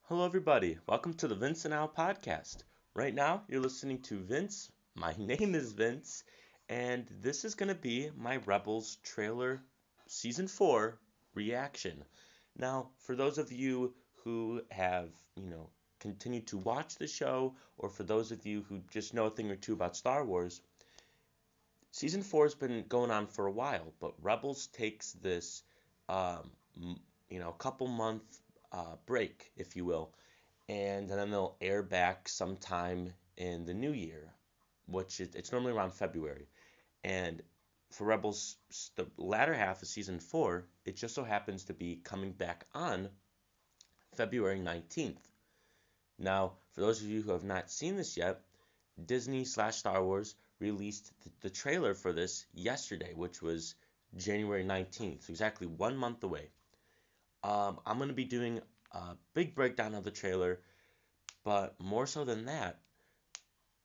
Hello, everybody. Welcome to the Vince and Al podcast. Right now, you're listening to Vince. My name is Vince, and this is going to be my Rebels trailer season 4 reaction. Now, for those of you who have, continued to watch the show, or for those of you who just know a thing or two about Star Wars, season 4 has been going on for a while, but Rebels takes this, um, couple month break, if you will, and then they'll air back sometime in the new year, which it's normally around February. And for Rebels, the latter half of season 4, it just so happens to be coming back on February 19th. Now, for those of you who have not seen this yet, Disney slash Star Wars released the trailer for this yesterday, which was January 19th, so exactly 1 month away. I'm going to be doing a big breakdown of the trailer, but more so than that,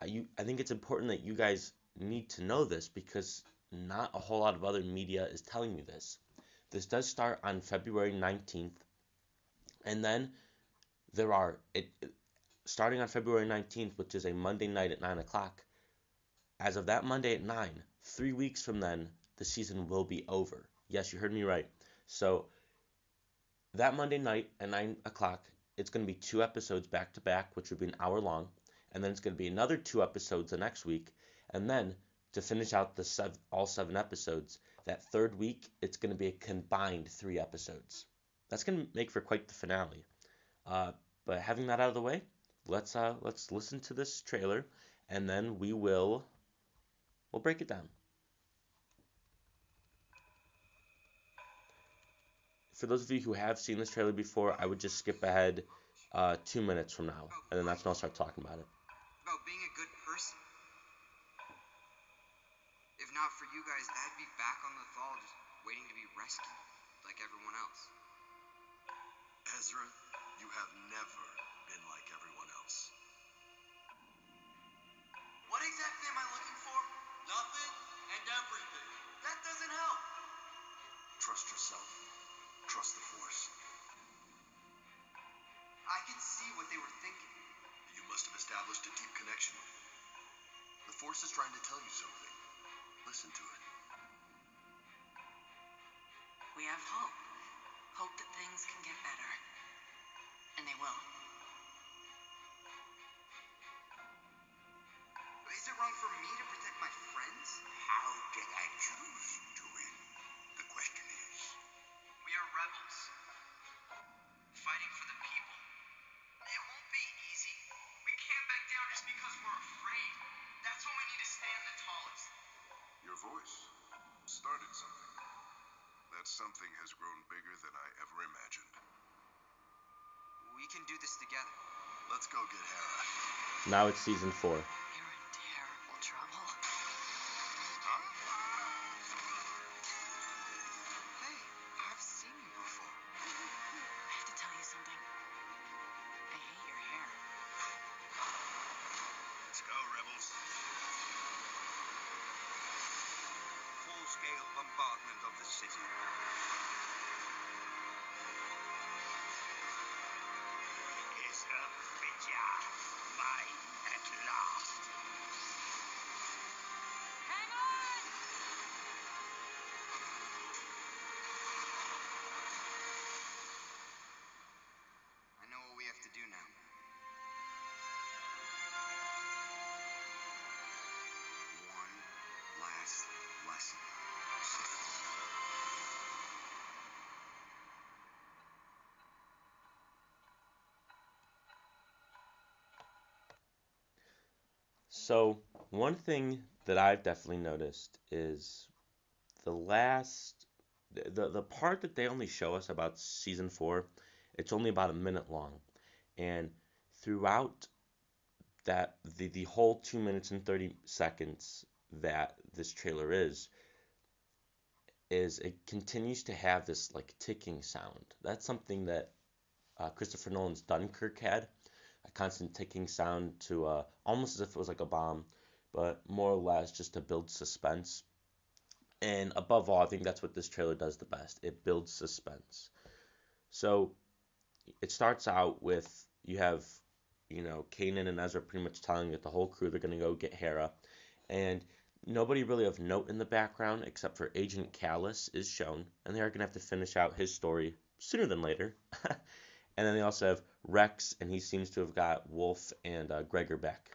I think it's important that you guys need to know this because not a whole lot of other media is telling you this. This does start on February 19th, and then starting on February 19th, which is a Monday night at 9 o'clock, as of that Monday at 9, 3 weeks from then, the season will be over. Yes, you heard me right. So that Monday night at 9 o'clock, it's going to be 2 episodes back to back, which would be an hour long. And then it's going to be another 2 episodes the next week. And then to finish out all 7 episodes, that third week, it's going to be a combined 3 episodes. That's going to make for quite the finale. But having that out of the way, let's listen to this trailer, and then we'll break it down. For those of you who have seen this trailer before, I would just skip ahead 2 minutes from now, and then that's when I'll start talking about it. About being a good person. If not for you guys, I'd be back on the Thal just waiting to be rescued, like everyone else. Ezra, you have never been like everyone else. What exactly am I looking for? Nothing and everything. That doesn't help. Trust yourself. Trust the Force. I can see what they were thinking. You must have established a deep connection with it. The Force is trying to tell you something. Listen to it. We have hope. Hope that things can get better. And they will. Is it wrong for me to protect my friends? How did I choose to win? The question is... We are rebels. Fighting for the people. It won't be easy. We can't back down just because we're afraid. That's when we need to stand the tallest. Your voice started something. That something has grown bigger than I ever imagined. We can do this together. Let's go get Hera. Now it's season 4. You're in terrible trouble. Hey, I've seen you before. I have to tell you something. I hate your hair. Let's go, rebels. Full-scale bombardment of the city. Mine at last. Hang on! I know what we have to do now. One last lesson. So, one thing that I've definitely noticed is the part that they only show us about season 4, it's only about a minute long. And throughout the whole 2 minutes and 30 seconds that this trailer is it continues to have this like ticking sound. That's something that Christopher Nolan's Dunkirk had, a constant ticking sound to almost as if it was like a bomb, but more or less just to build suspense. And above all, I think that's what this trailer does the best. It builds suspense. So it starts out with you have, Kanan and Ezra pretty much telling that the whole crew they're going to go get Hera. And nobody really of note in the background except for Agent Callus is shown, and they are going to have to finish out his story sooner than later. And then they also have Rex, and he seems to have got Wolf and Gregor back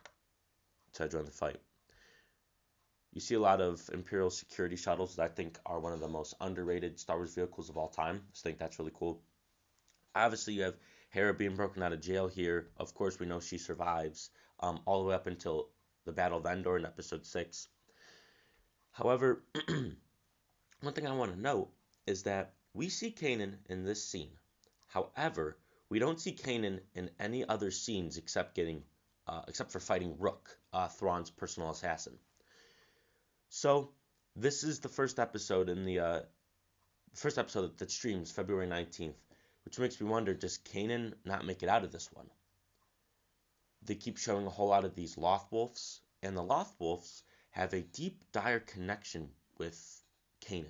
to join the fight. You see a lot of Imperial security shuttles that I think are one of the most underrated Star Wars vehicles of all time. I just think that's really cool. Obviously, you have Hera being broken out of jail here. Of course, we know she survives all the way up until the Battle of Endor in Episode 6. However, one thing I want to note is that we see Kanan in this scene. However, we don't see Kanan in any other scenes except for fighting Rook, Thrawn's personal assassin. So this is the first episode that streams February 19th, which makes me wonder, does Kanan not make it out of this one? They keep showing a whole lot of these Lothwolves, and the Lothwolves have a deep, dire connection with Kanan.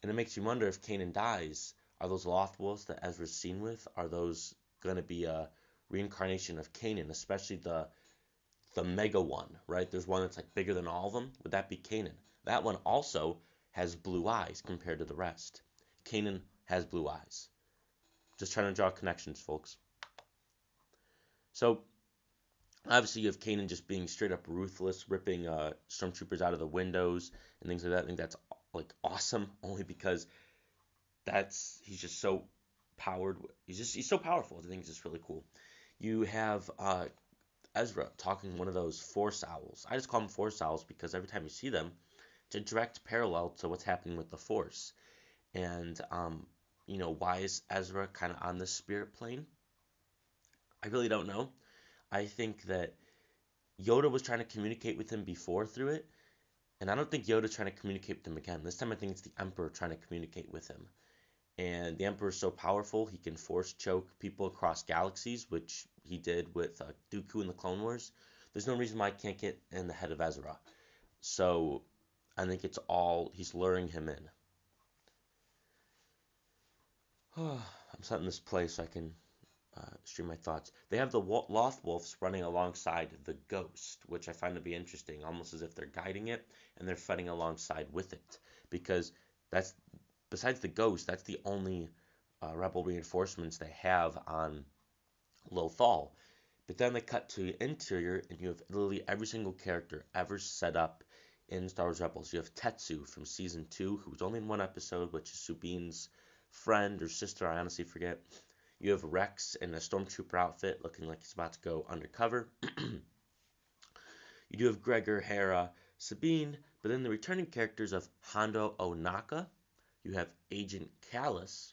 And it makes you wonder, if Kanan dies, are those Lothwolves that Ezra's seen with, are those going to be a reincarnation of Kanan, especially the mega one, right? There's one that's like bigger than all of them. Would that be Kanan? That one also has blue eyes compared to the rest. Kanan has blue eyes. Just trying to draw connections, folks. So, obviously you have Kanan just being straight up ruthless, ripping stormtroopers out of the windows and things like that. I think that's like awesome, only because he's just so powered. He's so powerful. I think it's just really cool. You have Ezra talking one of those Force Owls. I just call them Force Owls because every time you see them, it's a direct parallel to what's happening with the Force. And why is Ezra kind of on the spirit plane? I really don't know. I think that Yoda was trying to communicate with him before through it, and I don't think Yoda's trying to communicate with him again. This time I think it's the Emperor trying to communicate with him. And the Emperor is so powerful, he can force choke people across galaxies, which he did with Dooku in the Clone Wars. There's no reason why I can't get in the head of Ezra. So I think he's luring him in. I'm setting this play so I can stream my thoughts. They have the Lothwolves running alongside the Ghost, which I find to be interesting, almost as if they're guiding it and they're fighting alongside with it, because besides the Ghost, that's the only Rebel reinforcements they have on Lothal. But then they cut to the interior, and you have literally every single character ever set up in Star Wars Rebels. You have Tetsu from Season 2, who was only in one episode, which is Sabine's friend or sister, I honestly forget. You have Rex in a stormtrooper outfit, looking like he's about to go undercover. You do have Gregor, Hera, Sabine, but then the returning characters of Hondo Ohnaka. You have Agent Callus,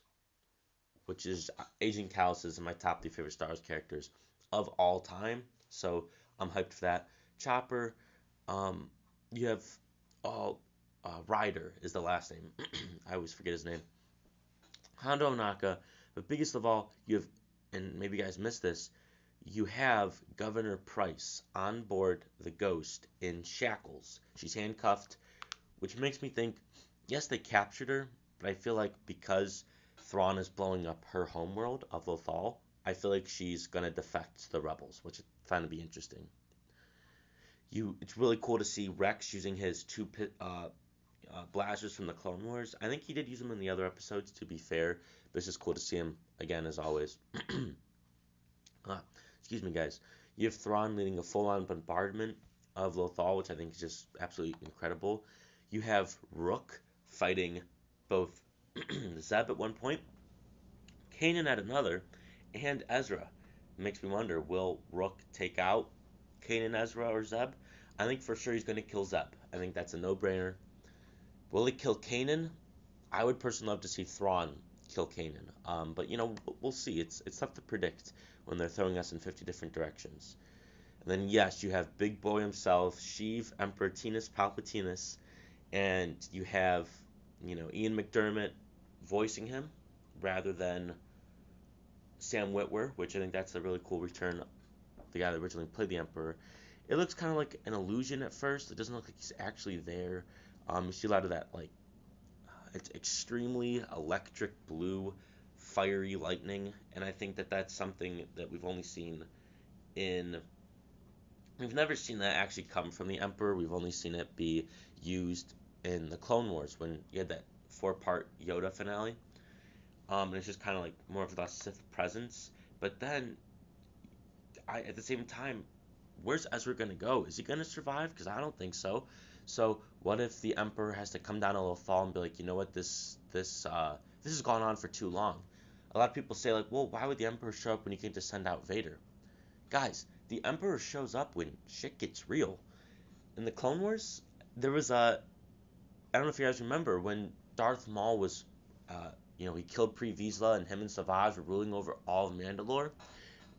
which is Agent Callus is my top 3 favorite Star Wars characters of all time, so I'm hyped for that. Chopper, you have Ryder is the last name. I always forget his name. Hondo Ohnaka, but biggest of all, you have, and maybe you guys missed this, you have Governor Price on board the Ghost in shackles. She's handcuffed, which makes me think, yes, they captured her, but I feel like because Thrawn is blowing up her homeworld of Lothal, I feel like she's going to defect to the Rebels, which I find to be interesting. It's really cool to see Rex using his 2 blasters from the Clone Wars. I think he did use them in the other episodes, to be fair, but it's just cool to see him again, as always. Excuse me, guys. You have Thrawn leading a full-on bombardment of Lothal, which I think is just absolutely incredible. You have Rook fighting both Zeb at one point, Kanan at another, and Ezra. It makes me wonder, will Rook take out Kanan, Ezra, or Zeb? I think for sure he's going to kill Zeb. I think that's a no-brainer. Will he kill Kanan? I would personally love to see Thrawn kill Kanan. But, we'll see. It's tough to predict when they're throwing us in 50 different directions. And then, yes, you have Big Boy himself, Sheev, Emperor Tinus Palpatius, and you have, Ian McDermott voicing him rather than Sam Witwer, which I think that's a really cool return. The guy that originally played the Emperor. It looks kind of like an illusion at first. It doesn't look like he's actually there. You see a lot of that, it's extremely electric blue fiery lightning, and I think that that's something that in we've never seen that actually come from the Emperor. We've only seen it be used in the Clone Wars when you had that 4-part Yoda finale. And it's just kind of like more of the Sith presence. But then, at the same time, where's Ezra gonna go? Is he gonna survive? Because I don't think so. So what if the Emperor has to come down a little fall and be like, you know what, this has gone on for too long. A lot of people say like, well, why would the Emperor show up when you can just send out Vader? Guys, the Emperor shows up when shit gets real. In the Clone Wars, there was I don't know if you guys remember when Darth Maul was, he killed Pre Vizsla and him and Savage were ruling over all of Mandalore.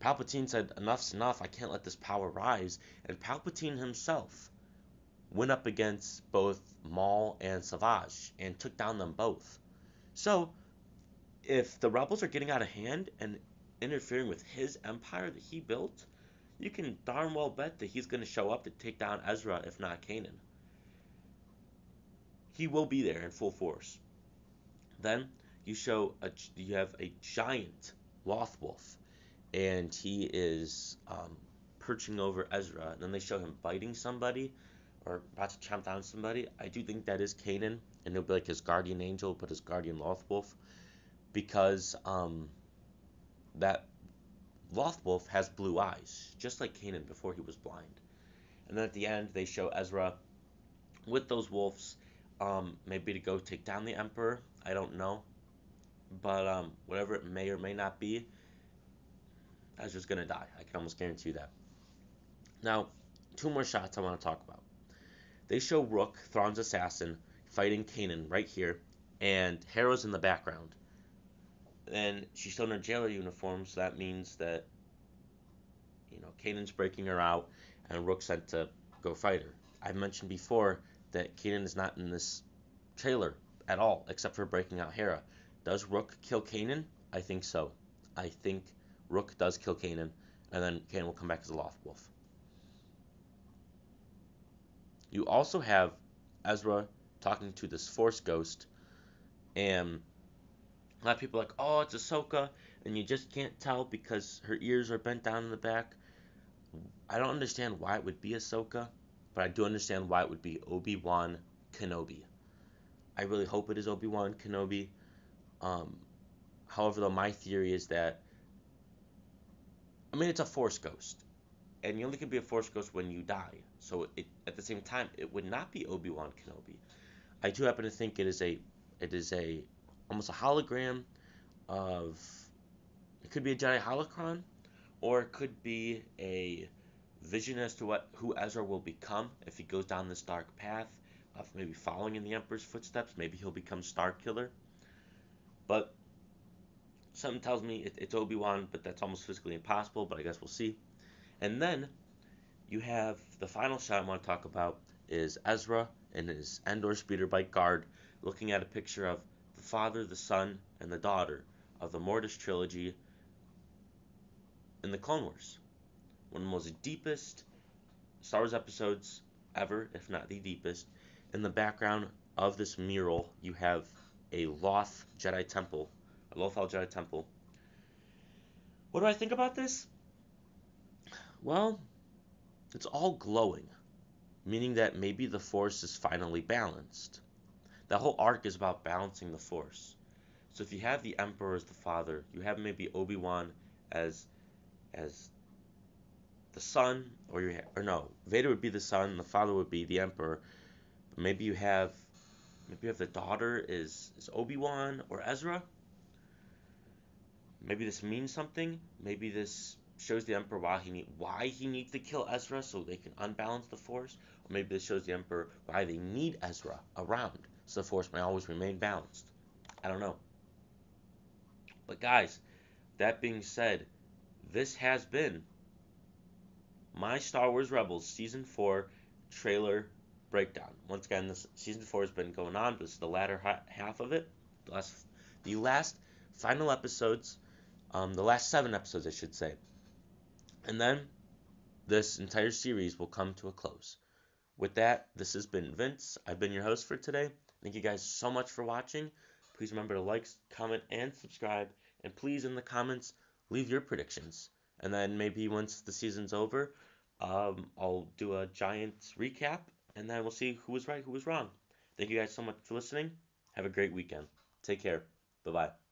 Palpatine said, enough's enough, I can't let this power rise. And Palpatine himself went up against both Maul and Savage and took down them both. So, if the rebels are getting out of hand and interfering with his empire that he built, you can darn well bet that he's going to show up to take down Ezra, if not Kanan. He will be there in full force. Then you have a giant Loth Wolf, and he is perching over Ezra. And then they show him biting somebody or about to chomp down somebody. I do think that is Kanan, and it'll be like his guardian angel, but his guardian Loth Wolf, because that Loth Wolf has blue eyes, just like Kanan before he was blind. And then at the end, they show Ezra with those wolves, maybe to go take down the Emperor. I don't know. But whatever it may or may not be, Ezra's going to die. I can almost guarantee you that. Now, 2 more shots I want to talk about. They show Rook, Thrawn's assassin, fighting Kanan right here, and Hera's in the background. And she's still in her jailer uniform, so that means that, Kanan's breaking her out, and Rook's sent to go fight her. I've mentioned before that Kanan is not in this trailer at all, except for breaking out Hera. Does Rook kill Kanan? I think so. I think Rook does kill Kanan, and then Kanan will come back as a Loth Wolf. You also have Ezra talking to this Force Ghost, and a lot of people are like, oh, it's Ahsoka, and you just can't tell because her ears are bent down in the back. I don't understand why it would be Ahsoka, but I do understand why it would be Obi-Wan Kenobi. I really hope it is Obi-Wan Kenobi. However, though, my theory is that, it's a Force Ghost, and you only can be a Force Ghost when you die. So at the same time, it would not be Obi-Wan Kenobi. I do happen to think it is almost a hologram of, it could be a Jedi holocron, or it could be a vision as to who Ezra will become if he goes down this dark path of maybe following in the Emperor's footsteps. Maybe he'll become Starkiller. But something tells me it's Obi-Wan, but that's almost physically impossible, but I guess we'll see. And then you have the final shot I want to talk about is Ezra and his Endor speeder bike guard looking at a picture of the father, the son, and the daughter of the Mortis trilogy in the Clone Wars. One of the most deepest Star Wars episodes ever, if not the deepest. In the background of this mural, you have a Lothal Jedi Temple. What do I think about this? Well, it's all glowing, meaning that maybe the Force is finally balanced. The whole arc is about balancing the Force. So if you have the Emperor as the father, you have maybe Obi-Wan as the son, or Vader would be the son, the father would be the Emperor. But maybe you have the daughter is Obi-Wan or Ezra. Maybe this means something. Maybe this shows the Emperor why he needs to kill Ezra so they can unbalance the Force. Or maybe this shows the Emperor why they need Ezra around so the Force may always remain balanced. I don't know. But guys, that being said, this has been my Star Wars Rebels Season 4 trailer breakdown. Once again, this Season 4 has been going on, but this is the latter half of it. The last final episodes, the last 7 episodes, I should say. And then this entire series will come to a close. With that, this has been Vince. I've been your host for today. Thank you guys so much for watching. Please remember to like, comment, and subscribe. And please, in the comments, leave your predictions. And then maybe once the season's over, I'll do a giant recap, and then we'll see who was right, who was wrong. Thank you guys so much for listening. Have a great weekend. Take care. Bye-bye.